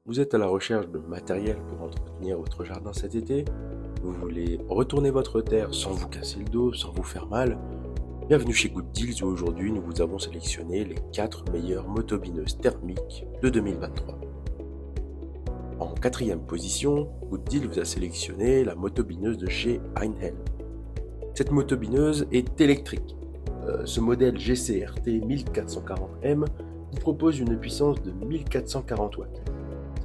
Vous êtes à la recherche de matériel pour entretenir votre jardin cet été? Vous voulez retourner votre terre sans vous casser le dos, sans vous faire mal? Bienvenue chez Good Deals où aujourd'hui nous vous avons sélectionné les 4 meilleures motobineuses thermiques de 2023. En quatrième position, Good Deal vous a sélectionné la motobineuse de chez Einhell. Cette motobineuse est électrique. Ce modèle GCRT 1440M vous propose une puissance de 1440 watts.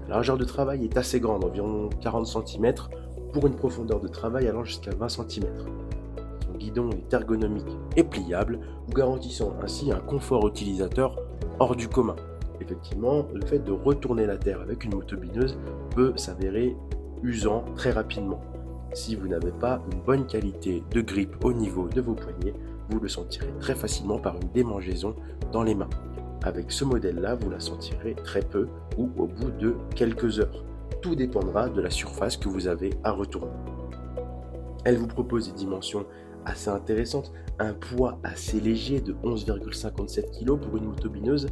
La largeur de travail est assez grande, environ 40 cm, pour une profondeur de travail allant jusqu'à 20 cm. Son guidon est ergonomique et pliable, vous garantissant ainsi un confort utilisateur hors du commun. Effectivement, le fait de retourner la terre avec une motobineuse peut s'avérer usant très rapidement. Si vous n'avez pas une bonne qualité de grippe au niveau de vos poignets, vous le sentirez très facilement par une démangeaison dans les mains. Avec ce modèle-là, vous la sentirez très peu ou au bout de quelques heures. Tout dépendra de la surface que vous avez à retourner. Elle vous propose des dimensions assez intéressantes, un poids assez léger de 11,57 kg pour une motobineuse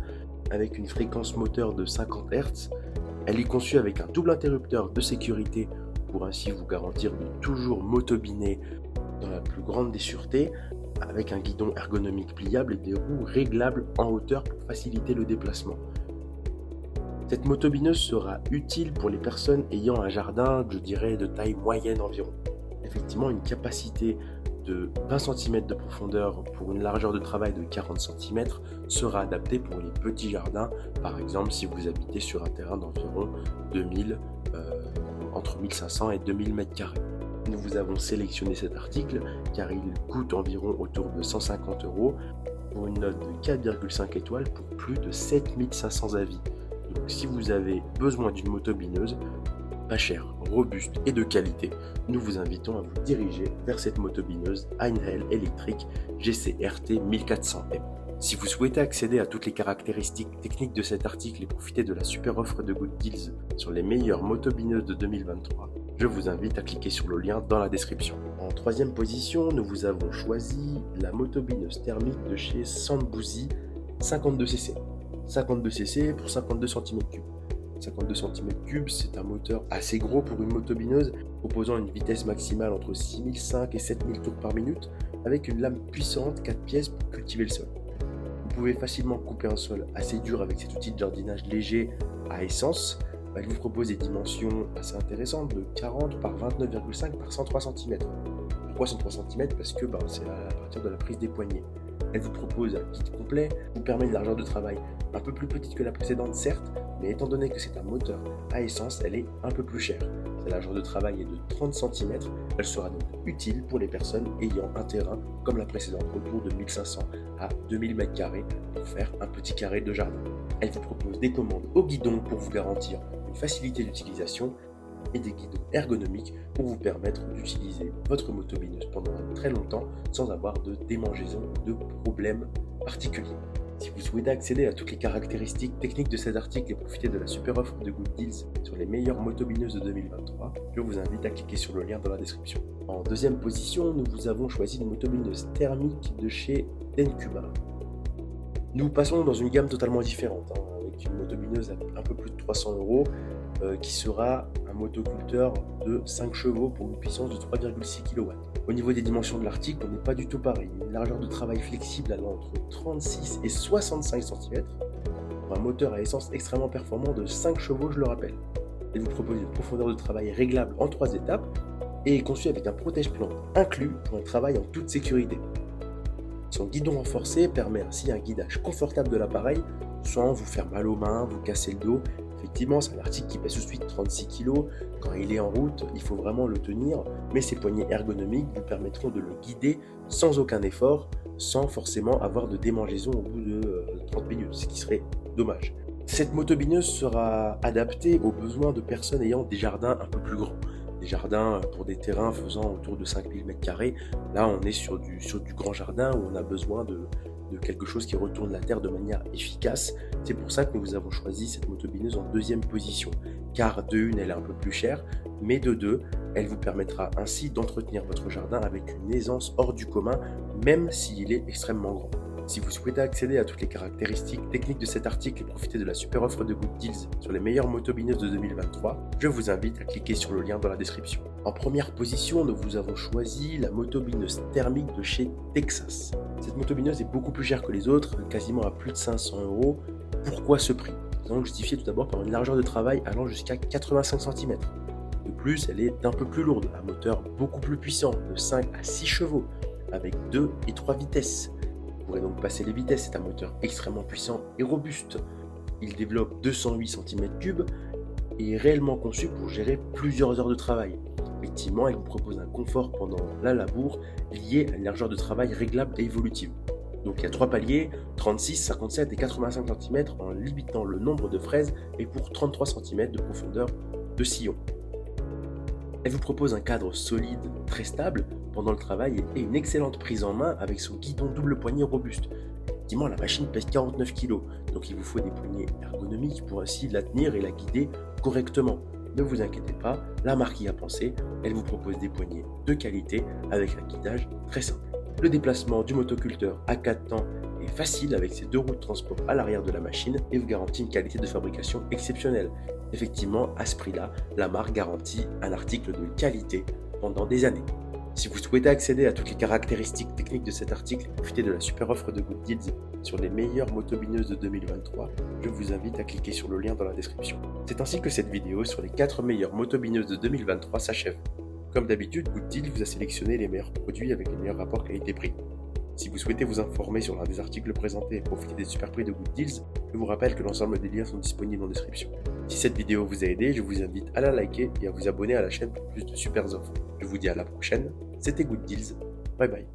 avec une fréquence moteur de 50 Hz. Elle est conçue avec un double interrupteur de sécurité pour ainsi vous garantir de toujours motobiner dans la plus grande des sûretés, avec un guidon ergonomique pliable et des roues réglables en hauteur pour faciliter le déplacement. Cette motobineuse sera utile pour les personnes ayant un jardin, je dirais, de taille moyenne environ. Effectivement, une capacité de 20 cm de profondeur pour une largeur de travail de 40 cm sera adaptée pour les petits jardins, par exemple si vous habitez sur un terrain d'environ 2000, entre 1500 et 2000 m². Nous vous avons sélectionné cet article car il coûte environ autour de 150 € pour une note de 4,5 étoiles pour plus de 7500 avis. Donc si vous avez besoin d'une motobineuse pas chère, robuste et de qualité, nous vous invitons à vous diriger vers cette motobineuse Einhell électrique GCRT 1400M. Si vous souhaitez accéder à toutes les caractéristiques techniques de cet article et profiter de la super offre de Good Deals sur les meilleures motobineuses de 2023, je vous invite à cliquer sur le lien dans la description. En troisième position, nous vous avons choisi la motobineuse thermique de chez Sambouzi 52cc. 52cc pour 52 cm3. 52 cm3, c'est un moteur assez gros pour une motobineuse, proposant une vitesse maximale entre 6005 et 7000 tours par minute, avec une lame puissante 4 pièces pour cultiver le sol. Vous pouvez facilement couper un sol assez dur avec cet outil de jardinage léger à essence. Elle vous propose des dimensions assez intéressantes de 40 par 29,5 par 103 cm. Pourquoi 103 cm? Parce que c'est à partir de la prise des poignets. Elle vous propose un kit complet, vous permet une largeur de travail un peu plus petite que la précédente certes, mais étant donné que c'est un moteur à essence, elle est un peu plus chère. Sa largeur de travail est de 30 cm, elle sera donc utile pour les personnes ayant un terrain comme la précédente, autour de 1500 à 2000 m² pour faire un petit carré de jardin. Elle vous propose des commandes au guidon pour vous garantir une facilité d'utilisation et des guidons ergonomiques pour vous permettre d'utiliser votre motobineuse pendant très longtemps sans avoir de démangeaison ou de problèmes particuliers. Si vous souhaitez accéder à toutes les caractéristiques techniques de cet article et profiter de la super offre de Good Deals sur les meilleures motobineuses de 2023, je vous invite à cliquer sur le lien dans la description. En deuxième position, nous vous avons choisi une motobineuse thermique de chez Denkuba. Nous passons dans une gamme totalement différente, avec une motobineuse à un peu plus de 300 € qui sera un motoculteur de 5 chevaux pour une puissance de 3,6 kW. Au niveau des dimensions de l'article, on n'est pas du tout pareil. Une largeur de travail flexible allant entre 36 et 65 cm pour un moteur à essence extrêmement performant de 5 chevaux, je le rappelle. Elle vous propose une profondeur de travail réglable en 3 étapes et est conçue avec un protège-plante inclus pour un travail en toute sécurité. Son guidon renforcé permet ainsi un guidage confortable de l'appareil sans vous faire mal aux mains, vous casser le dos. Effectivement, c'est un article qui pèse tout de suite 36 kg. Quand il est en route, il faut vraiment le tenir, mais ses poignées ergonomiques vous permettront de le guider sans aucun effort, sans forcément avoir de démangeaison au bout de 30 minutes, ce qui serait dommage. Cette motobineuse sera adaptée aux besoins de personnes ayant des jardins un peu plus grands. Des jardins pour des terrains faisant autour de 5000 m². Là, on est sur du grand jardin où on a besoin de quelque chose qui retourne la terre de manière efficace. C'est pour ça que nous avons choisi cette motobineuse en deuxième position, car de une, elle est un peu plus chère, mais de deux, elle vous permettra ainsi d'entretenir votre jardin avec une aisance hors du commun, même s'il est extrêmement grand. Si vous souhaitez accéder à toutes les caractéristiques techniques de cet article et profiter de la super offre de Good Deals sur les meilleures motobineuses de 2023, je vous invite à cliquer sur le lien dans la description. En première position, nous vous avons choisi la motobineuse thermique de chez Texas. Cette motobineuse est beaucoup plus chère que les autres, quasiment à plus de 500 €. Pourquoi ce prix? Nous allons le justifier tout d'abord par une largeur de travail allant jusqu'à 85 cm. De plus, elle est un peu plus lourde, un moteur beaucoup plus puissant, de 5 à 6 chevaux, avec 2 et 3 vitesses. Vous pourrez donc passer les vitesses, c'est un moteur extrêmement puissant et robuste. Il développe 208 cm3 et est réellement conçu pour gérer plusieurs heures de travail. Effectivement, elle vous propose un confort pendant la labour lié à une largeur de travail réglable et évolutive. Donc il y a 3 paliers, 36, 57 et 85 cm en limitant le nombre de fraises et pour 33 cm de profondeur de sillon. Elle vous propose un cadre solide, très stable pendant le travail et une excellente prise en main avec son guidon double poignet robuste. Effectivement, la machine pèse 49 kg, donc il vous faut des poignets ergonomiques pour ainsi la tenir et la guider correctement. Ne vous inquiétez pas, la marque y a pensé, elle vous propose des poignets de qualité avec un guidage très simple. Le déplacement du motoculteur à 4 temps est facile avec ses 2 roues de transport à l'arrière de la machine et vous garantit une qualité de fabrication exceptionnelle. Effectivement, à ce prix-là, la marque garantit un article de qualité pendant des années. Si vous souhaitez accéder à toutes les caractéristiques techniques de cet article et profiter de la super offre de Good Deals sur les meilleures motobineuses de 2023, je vous invite à cliquer sur le lien dans la description. C'est ainsi que cette vidéo sur les 4 meilleures motobineuses de 2023 s'achève. Comme d'habitude, Good Deals vous a sélectionné les meilleurs produits avec les meilleurs rapports qualité-prix. Si vous souhaitez vous informer sur l'un des articles présentés et profiter des super prix de Good Deals, je vous rappelle que l'ensemble des liens sont disponibles en description. Si cette vidéo vous a aidé, je vous invite à la liker et à vous abonner à la chaîne pour plus de super offres. Je vous dis à la prochaine, c'était Good Deals, bye bye.